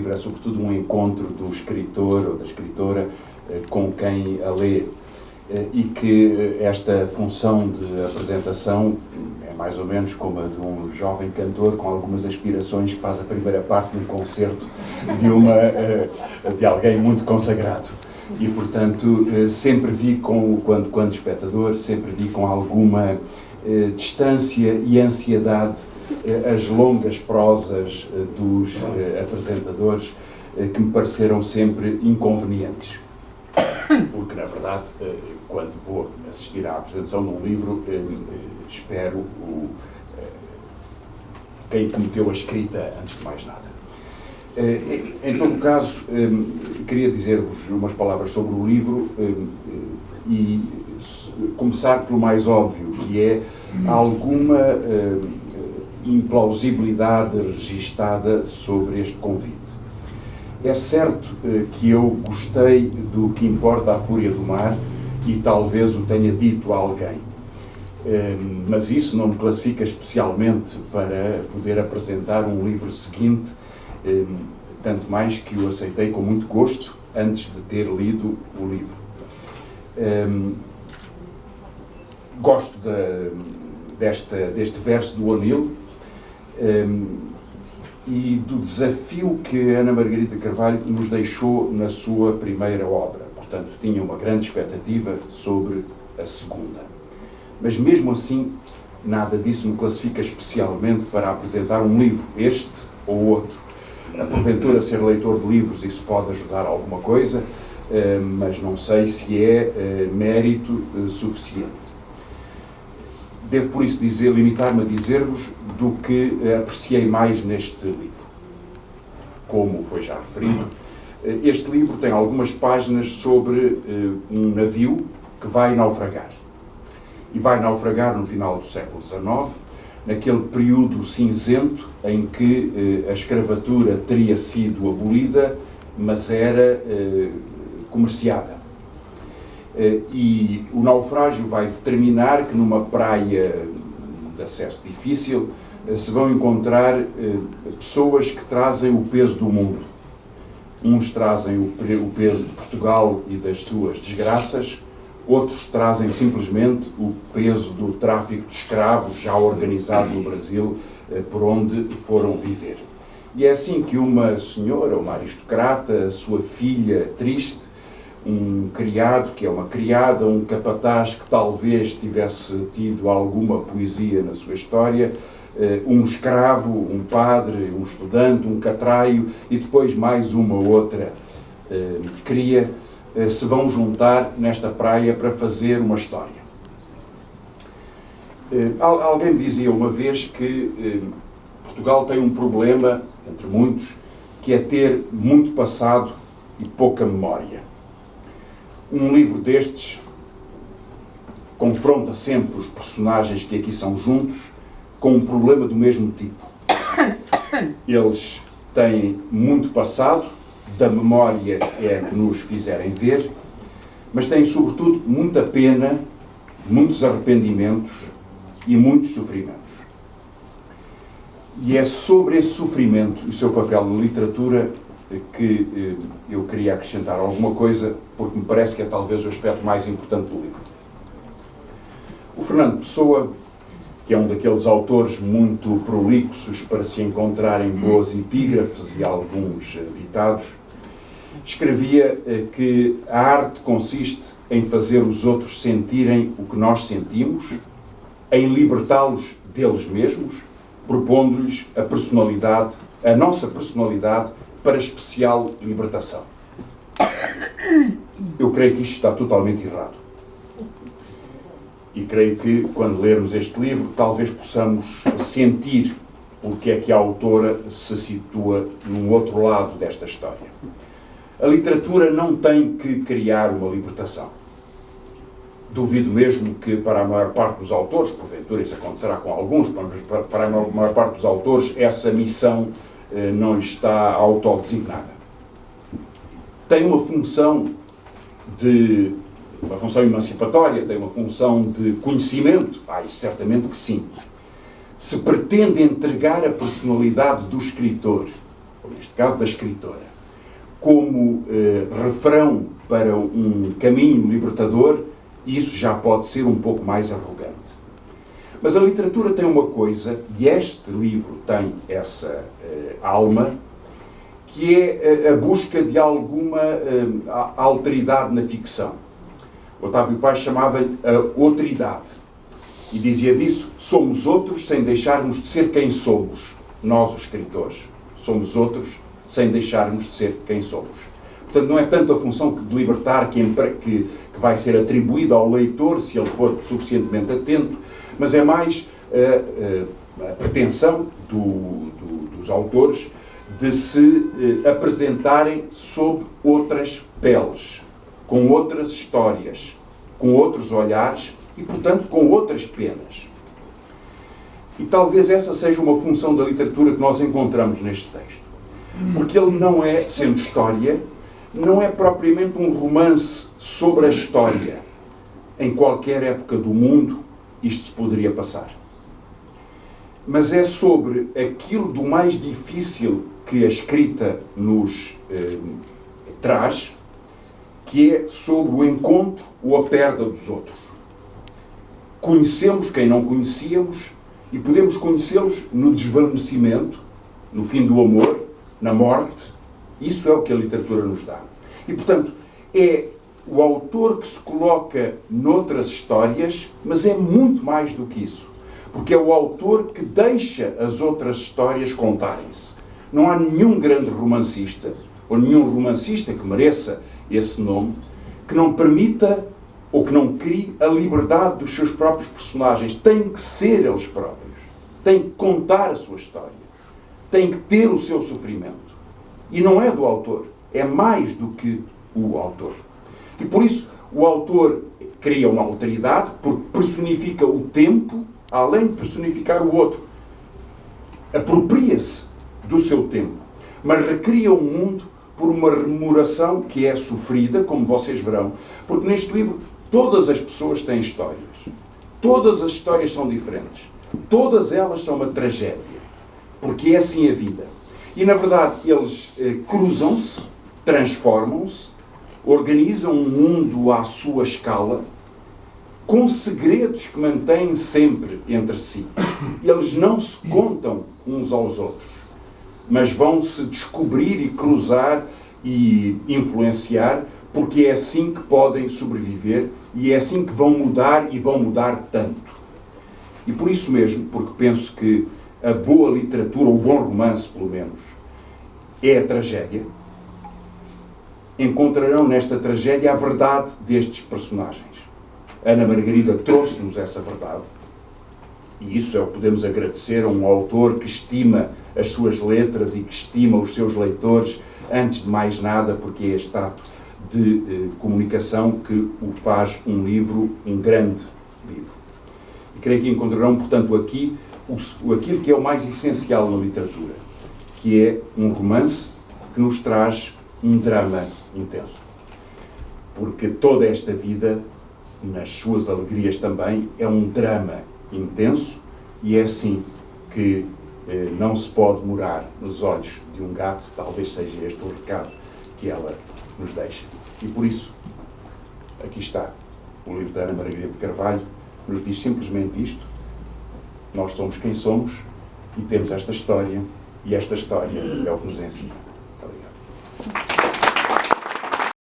livro é sobretudo um encontro do escritor ou da escritora com quem a lê, e que esta função de apresentação é mais ou menos como a de um jovem cantor com algumas aspirações que faz a primeira parte de um concerto de alguém muito consagrado. E, portanto, sempre vi quando espectador, sempre vi com alguma distância e ansiedade as longas prosas dos apresentadores, que me pareceram sempre inconvenientes. Porque, na verdade, quando vou assistir à apresentação de um livro, espero quem cometeu a escrita antes de mais nada. Em todo caso, queria dizer-vos umas palavras sobre o livro e começar pelo mais óbvio, que é alguma implausibilidade registada sobre este convite. É certo que eu gostei do Que Importa a Fúria do Mar e talvez o tenha dito a alguém, mas isso não me classifica especialmente para poder apresentar um livro seguinte, tanto mais que o aceitei com muito gosto antes de ter lido o livro. Gosto deste verso do O'Neill e do desafio que Ana Margarida Carvalho nos deixou na sua primeira obra. Portanto, tinha uma grande expectativa sobre a segunda. Mas mesmo assim, nada disso me classifica especialmente para apresentar um livro, este ou outro. Porventura, ser leitor de livros, isso pode ajudar alguma coisa, mas não sei se é mérito suficiente. Devo, por isso, limitar-me a dizer-vos do que apreciei mais neste livro. Como foi já referido, este livro tem algumas páginas sobre um navio que vai naufragar. E vai naufragar no final do século XIX, naquele período cinzento em que a escravatura teria sido abolida, mas era comerciada. E o naufrágio vai determinar que numa praia de acesso difícil se vão encontrar pessoas que trazem o peso do mundo. Uns trazem o peso de Portugal e das suas desgraças, outros trazem simplesmente o peso do tráfico de escravos já organizado no Brasil, por onde foram viver. E é assim que uma senhora, uma aristocrata, a sua filha triste, um criado que é uma criada, um capataz que talvez tivesse tido alguma poesia na sua história, um escravo, um padre, um estudante, um catraio e depois mais uma outra cria, se vão juntar nesta praia para fazer uma história. Alguém me dizia uma vez que Portugal tem um problema, entre muitos, que é ter muito passado e pouca memória. Um livro destes confronta sempre os personagens que aqui são juntos com um problema do mesmo tipo. Eles têm muito passado, da memória é que nos fizerem ver, mas têm sobretudo muita pena, muitos arrependimentos e muitos sofrimentos. E é sobre esse sofrimento e o seu papel na literatura que eu queria acrescentar alguma coisa, porque me parece que é talvez o aspecto mais importante do livro. O Fernando Pessoa, que é um daqueles autores muito prolixos para se encontrarem boas epígrafes e alguns ditados, escrevia que a arte consiste em fazer os outros sentirem o que nós sentimos, em libertá-los deles mesmos, propondo-lhes a nossa personalidade para especial libertação. Eu creio que isto está totalmente errado. E creio que, quando lermos este livro, talvez possamos sentir porque é que a autora se situa num outro lado desta história. A literatura não tem que criar uma libertação. Duvido mesmo que, para a maior parte dos autores, porventura isso acontecerá com alguns, mas para a maior parte dos autores, essa missão não está autodesignada. Tem uma função emancipatória, tem uma função de conhecimento? Isso certamente que sim. Se pretende entregar a personalidade do escritor ou neste caso da escritora, como refrão para um caminho libertador, isso já pode ser um pouco mais arrogante. Mas a literatura tem uma coisa, e este livro tem essa alma, que é a busca de alguma alteridade na ficção. Otávio Paz chamava-lhe a outridade. E dizia disso: somos outros sem deixarmos de ser quem somos. Nós, os escritores, somos outros sem deixarmos de ser quem somos. Portanto, não é tanto a função de libertar que vai ser atribuída ao leitor, se ele for suficientemente atento, mas é mais a pretensão dos autores de se apresentarem sob outras peles, com outras histórias, com outros olhares e, portanto, com outras penas. E talvez essa seja uma função da literatura que nós encontramos neste texto. Porque ele não é, sendo história, não é propriamente um romance sobre a história. Em qualquer época do mundo, isto se poderia passar. Mas é sobre aquilo do mais difícil que a escrita nos traz, que é sobre o encontro ou a perda dos outros. Conhecemos quem não conhecíamos e podemos conhecê-los no desvanecimento, no fim do amor, na morte. Isso é o que a literatura nos dá. E, portanto, é o autor que se coloca noutras histórias, mas é muito mais do que isso. Porque é o autor que deixa as outras histórias contarem-se. Não há nenhum grande romancista, ou nenhum romancista que mereça esse nome, que não permita ou que não crie a liberdade dos seus próprios personagens. Têm que ser eles próprios. Têm que contar a sua história. Têm que ter o seu sofrimento. E não é do autor. É mais do que o autor. E por isso o autor cria uma alteridade, porque personifica o tempo, além de personificar o outro. Apropria-se do seu tempo, mas recria um mundo por uma rememoração que é sofrida, como vocês verão, porque neste livro todas as pessoas têm histórias. Todas as histórias são diferentes. Todas elas são uma tragédia, porque é assim a vida. E, na verdade, eles cruzam-se, transformam-se, organizam um mundo à sua escala, com segredos que mantêm sempre entre si. Eles não se contam uns aos outros, mas vão se descobrir e cruzar e influenciar, porque é assim que podem sobreviver e é assim que vão mudar e vão mudar tanto. E por isso mesmo, porque penso que a boa literatura, o bom romance, pelo menos, é a tragédia, encontrarão nesta tragédia a verdade destes personagens. Ana Margarida trouxe-nos essa verdade, e isso é o que podemos agradecer a um autor que estima as suas letras e que estima os seus leitores, antes de mais nada, porque é este ato de comunicação que o faz um livro, um grande livro. E creio que encontrarão, portanto, aqui aquilo que é o mais essencial na literatura, que é um romance que nos traz um drama intenso. Porque toda esta vida, nas suas alegrias também, é um drama intenso, e é assim que não se pode morar nos olhos de um gato. Talvez seja este o recado que ela nos deixa. E por isso, aqui está o livro da Ana Margarida de Carvalho, que nos diz simplesmente isto: nós somos quem somos e temos esta história, e esta história é o que nos ensina.